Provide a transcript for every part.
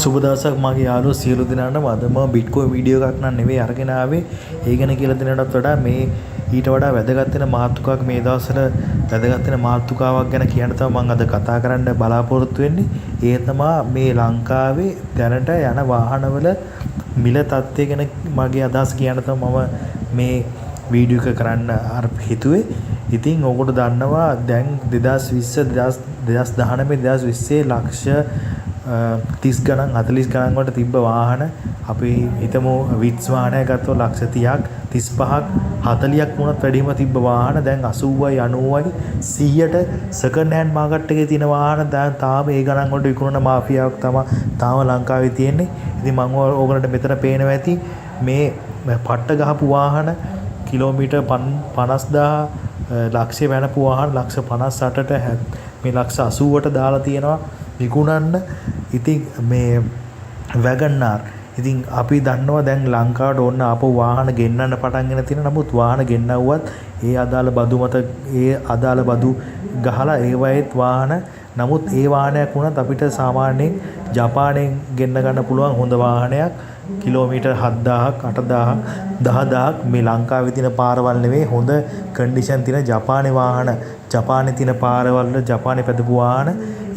සුබ දවසක් මගේ යාළුවෝ සියලු දෙනාටම අද මම බිට්කොයින් වීඩියෝ එකක් නම් නෙවෙයි අරගෙන ආවේ. ඒ ගැන කියලා දෙනටත් වඩා මේ ඊට වඩා වැදගත් වෙන මාතෘකාවක් මේ දවස්වල වැදගත් වෙන මාතෘකාවක් ගැන කියන්න තමයි මම අද කතා කරන්න බලාපොරොත්තු වෙන්නේ. ඒ තමයි මේ ලංකාවේ දැනට යන වාහනවල මිල තත්ත්වය ගැන මගේ අදහස් කියන්න තමයි මම මේ වීඩියෝ එක කරන්න හිතුවේ. ඉතින් ඕකට දන්නවා දැන් 2020 2019 2020 ලක්ෂ 30 ගණන් 40 ගණන් වලට තිබ්බ වාහන අපි හිතමු විට්ස් වාහනයක් ගත්තොත් ලක්ෂ 30ක් 35ක් 40ක් වුණත් වැඩිම තිබ්බ වාහන දැන් 80යි 90යි 100ට සෙකන්ඩ් හෑන්ඩ් මාකට් එකේ තියෙන වාහන දැන් තාම ඒ ගණන් වලට විකුණන මාෆියාවක් තමයි තාම ලංකාවේ තියෙන්නේ. ඉතින් මම ඕගලන්ට මෙතන පේනවා ඇති මේ පට්ට ගහපු වාහන කිලෝමීටර් 50000 ලක්ෂය වෙනපු වාහන ලක්ෂ 58ට මේ ලක්ෂ 80ට දාලා තියෙනවා විකුණන්න. ඉතින් මේ වැගන්නාර් ඉතින් අපි දන්නවා දැන් ලංකාවට ඕන ආපහු වාහන ගෙන්නන්න පටන්ගෙන තියෙන නමුත් වාහන ගෙන්නවුවත් ඒ අදාළ බදු මත ඒ අදාළ බදු ගහලා ඒවයෙත් වාහන නමුත් ඒ වාහනයක් වුණත් අපිට සාමාන්‍යයෙන් ජපානයෙන් ගෙන්න ගන්න පුළුවන් හොඳ වාහනයක් කිලෝමීටර් 7000ක් 8000ක් 10000ක් මේ ලංකාවේ තියෙන පාරවල් නෙවෙයි හොඳ කන්ඩිෂන් තියෙන ජපානයේ වාහන ජපානයේ තියෙන පාරවල් වල ජපානයේ පැදපු වාහන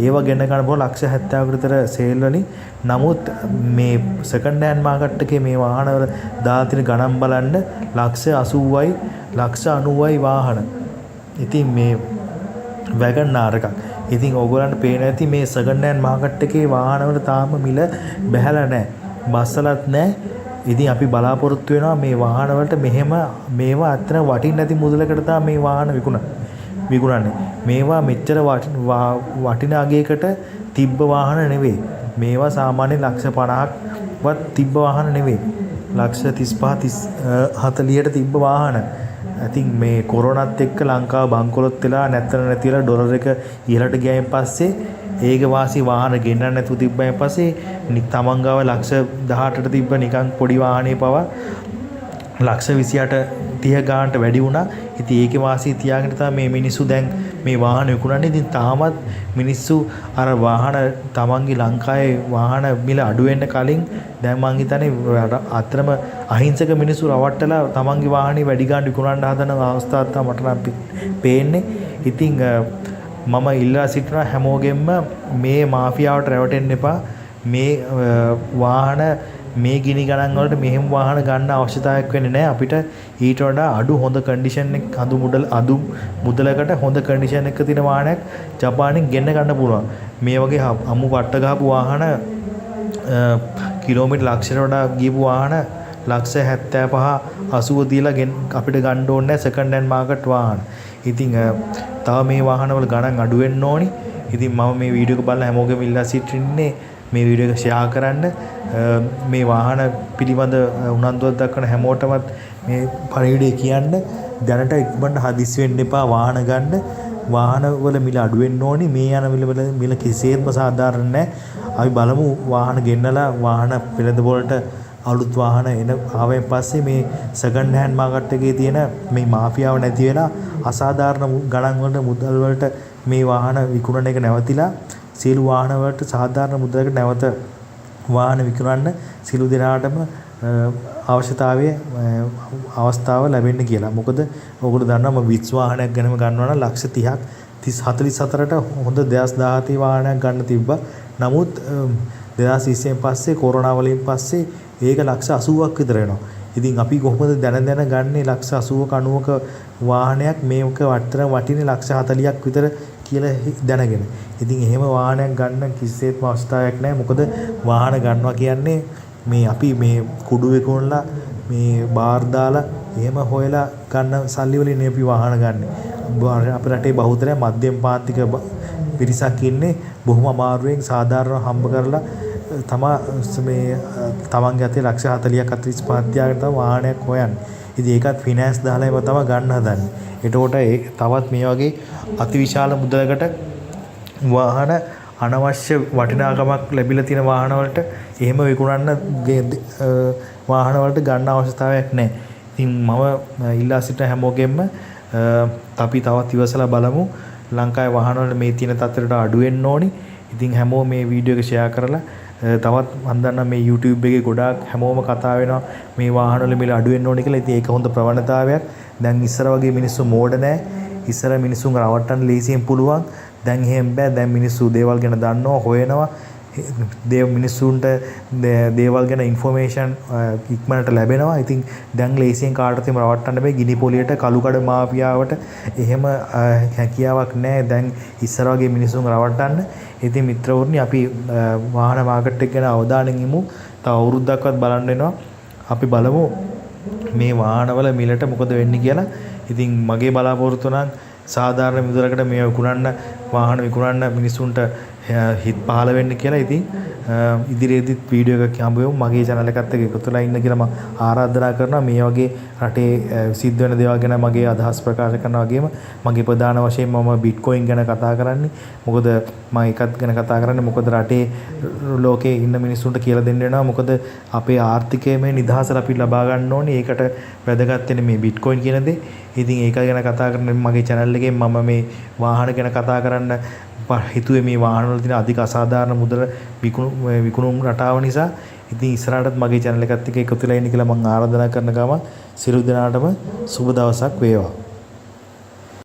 ඒව ගෙන්න ගන්න පුළුවන් ලක්ෂ 70කට විතර සේල් වලින්. නමුත් මේ සෙකන්ඩ් හෑන්ඩ් මාකට් එකේ මේ වාහන වල දාලා තියෙන ගණන් බලන්න ලක්ෂ 80යි ලක්ෂ 90යි වාහන. ඉතින් මේ වැගන්නාර් එකක්. ඉතින් ඕගොල්ලන්ට පේන ඇති මේ සෙකන්ඩ් හෑන්ඩ් මාකට් එකේ වාහන වල තාම මිල බැහැලා නැහැ. බස්සලත් නැහැ. ඉතින් අපි බලාපොරොත්තු වෙනවා මේ වාහන වලට මෙහෙම මේවා අතන වටින්නේ නැති මුදලකට තමයි මේ වාහන විකුණන්නේ. මේවා මෙච්චර වටින අගයකට තිබ්බ වාහන නෙවෙයි. මේවා සාමාන්‍ය ලක්ෂ 50ක්වත් තිබ්බ වාහන නෙවෙයි. ලක්ෂ 35 40ට තිබ්බ වාහන. ඉතින් මේ කොරෝනාත් එක්ක ලංකාව බංකොලොත් වෙලා නැතිලා ඩොලර් එක ඉහළට ගියයින් පස්සේ ඒක වාසි වාහන ගෙන්නන්න නැතුව තිබ්බයින් පස්සේ තමන් ගාව ලක්ෂ 18ට තිබ්බ නිකන් පොඩි වාහනේ පවා ලක්ෂ 28 30 ගානට වැඩි වුණා. ඉතින් ඒකේ වාසිය තියාගෙන තමයි මේ මිනිස්සු දැන් මේ වාහන විකුණන්නේ. ඉතින් තාමත් මිනිස්සු අර වාහන තමන්ගේ ලංකාවේ වාහන මිල අඩු වෙන්න කලින් දැන් මං හිතන්නේ අතරම අහිංසක මිනිස්සු රවට්ටලා තමන්ගේ වාහනේ වැඩි ගාන විකුණන්න හදන අවස්ථාවක් තමයි මට නම් පේන්නේ. ඉතින් මම ඉල්ලා සිටිනවා හැමෝගෙම මේ මාෆියාවට රැවටෙන්න එපා. මේ වාහන මේ ගිනි ගණන් වලට මෙහෙම වාහන ගන්න අවශ්‍යතාවයක් වෙන්නේ නැහැ. අපිට ඊට වඩා අඩු හොඳ කන්ඩිෂන් එක අඩු මුදලකට හොඳ කන්ඩිෂන් එකක තියෙන වාහනයක් ජපානයෙන් ගෙන්න ගන්න පුළුවන්. මේ වගේ අමු පට්ට ගහපු වාහන කිලෝමීටර් ලක්ෂයට වඩා ගියපු වාහන ලක්ෂ 75 80 දීලා අපිට ගන්න ඕනේ නැහැ සෙකන්ඩ් හෑන්ඩ් මාකට් වාහන. ඉතින් තව මේ වාහනවල ගණන් අඩු වෙන්න ඕනි. ඉතින් මම මේ වීඩියෝ එක බලලා හැමෝගෙම ඉල්ලා සිටින්නේ මේ වීඩියෝ එක ෂෙයා කරන්න. මේ වාහන පිළිබඳ උනන්දුවක් දක්වන හැමෝටමත් මේ පරිවිඩේ කියන්න දැනට ඉක්මනට හදිස්සි වෙන්න එපා වාහන ගන්න. වාහන වල මිල අඩු වෙන්න ඕනි. මේ යන මිල කිසිසේත්ම සාධාරණ නැහැ. අපි බලමු වාහන ගෙන්නලා වාහන පෙළඳ පොළට අලුත් වාහන එන ආවෙන් පස්සේ මේ සෙකන්ඩ් හෑන්ඩ් මාකට් එකේ තියෙන මේ මාෆියාව නැති වෙලා අසාධාරණ ගණන් වලට මුදල් වලට මේ වාහන විකුණන එක නැවතිලා සියලු වාහන වලට සාධාරණ මුදලකට නැවත වාහන විකුණන්න සියලු දෙනාටම අවස්ථාව ලැබෙන්න කියලා. මොකද ඔයගොල්ලෝ දන්නවා මම විත්ස් වාහනයක් ගැනම ගන්නවා නම් ලක්ෂ 30ක් 44ට හොඳ 2017 වාහනයක් ගන්න තිබ්බා. නමුත් 2020න් පස්සේ කොරෝනා වලින් පස්සේ ඒක ලක්ෂ 80ක් විතර වෙනවා. ඉතින් අපි කොහොමද දැන ගන්නේ ලක්ෂ 80ක 90ක වාහනයක් මේක වටින්නේ ලක්ෂ 40ක් විතර කියලා දැනගෙන. ඉතින් එහෙම වාහනයක් ගන්න කිසිසේත්ම අවස්ථාවක් නැහැ. මොකද වාහන ගන්නවා කියන්නේ මේ අපි මේ කුඩු විකුණලා මේ බාර් දාලා එහෙම හොයලා ගන්න සල්ලි වලින් අපි වාහන ගන්න. අපේ රටේ බහුතරය මධ්‍යම පාන්තික පිරිසක් ඉන්නේ බොහොම අමාරුවෙන් සාධාරණ හම්බ කරලා මේ තමන්ගේ අතේ ලක්ෂ 40ක් 45ක් තියාගෙන තමයි වාහනයක් හොයන්නේ. ඉතින් ඒකත් ෆිනෑන්ස් දාලා ඒව තමයි ගන්න හදන්නේ. එතකොට තවත් මේ වගේ අතිවිශාල මුදලකට වාහන අනවශ්‍ය වටිනාකමක් ලැබිලා තියෙන වාහන වලට එහෙම විකුණන්න වාහන වලට ගන්න අවශ්‍යතාවයක් නැහැ. ඉතින් මම ඉල්ලා සිටින හැමෝගෙම අපි තවත් ඉවසලා බලමු. ලංකාවේ වාහන වල මේ තියෙන තත්ත්වයට අඩු වෙන්න ඕනි. ඉතින් හැමෝම මේ වීඩියෝ එක ෂෙයා කරලා තවත් මම දන්නවා මේ YouTube එකේ ගොඩාක් හැමෝම කතා වෙනවා මේ වාහන වල මිල අඩු වෙන්න ඕනේ කියලා. ඉතින් ඒක හොඳ ප්‍රවණතාවයක්. දැන් ඉස්සර වගේ මිනිස්සු මෝඩ නැහැ. ඉස්සර මිනිස්සුන් රවට්ටන්න ලීසියෙන් පුළුවන්. දැන් එහෙම බෑ. දැන් මිනිස්සු දේවල් ගැන දන්නවා, හොයනවා. මිනිස්සුන්ට දේවල් ගැන ඉන්ෆෝමේෂන් ඉක්මනට ලැබෙනවා. ඉතින් දැන් ලේසියෙන් කාටවත් එම රවට්ටන්න බෑ. ගිනි පොලියට කළුකඩ මාෆියාවට එහෙම හැකියාවක් නැහැ. දැන් ඉස්සර වගේ මිනිස්සුන් රවට්ටන්න. ඉතින් මිත්‍රවරුනි අපි වාහන මාකට් එක ගැන අවධානයෙන් ඉමු. තව අවුරුද්දක්වත් බලන්න වෙනවා. අපි බලමු මේ වාහනවල මිලට මොකද වෙන්නේ කියලා. ඉතින් මගේ බලාපොරොත්තුව නම් සාධාරණ මිලකට මේ විකුණන්න වාහන විකුණන්න මිනිස්සුන්ට හිත පහළ වෙන්න කියලා. ඉතින් ඉදිරියේදීත් වීඩියෝ එකක් හම්බෙමු. මගේ channel එකත් එක්ක එකතු වෙලා ඉන්න කියලා මම ආරාධනා කරනවා. මේ වගේ රටේ සිද්ධ වෙන දේවල් ගැන මගේ අදහස් ප්‍රකාශ කරනවා වගේම මගේ ප්‍රධාන වශයෙන් මම බිට්කොයින් ගැන කතා කරන්නේ. මොකද මම ඒකත් ගැන කතා කරන්නේ මොකද රටේ ලෝකේ ඉන්න මිනිස්සුන්ට කියලා දෙන්න වෙනවා. මොකද අපේ ආර්ථිකයේ මේ නිදහස අපි ලබා ගන්න ඕනේ. ඒකට වැදගත් වෙන්නේ මේ බිට්කොයින් කියන දේ. ඉතින් ඒක ගැන කතා කරන මගේ channel එකෙන් මම මේ වාහන ගැන කතා කරන්න හිතුවේ මේ වාහන වල තියෙන අධික අසාධාරණ මුදල විකුණුම් රටාව නිසා. ඉතින් ඉස්සරහටත් මගේ channel එකත් එක්ක එකතු වෙලා ඉන්න කියලා මම ආරාධනා කරන ගමන් සියලු දෙනාටම සුබ දවසක් වේවා.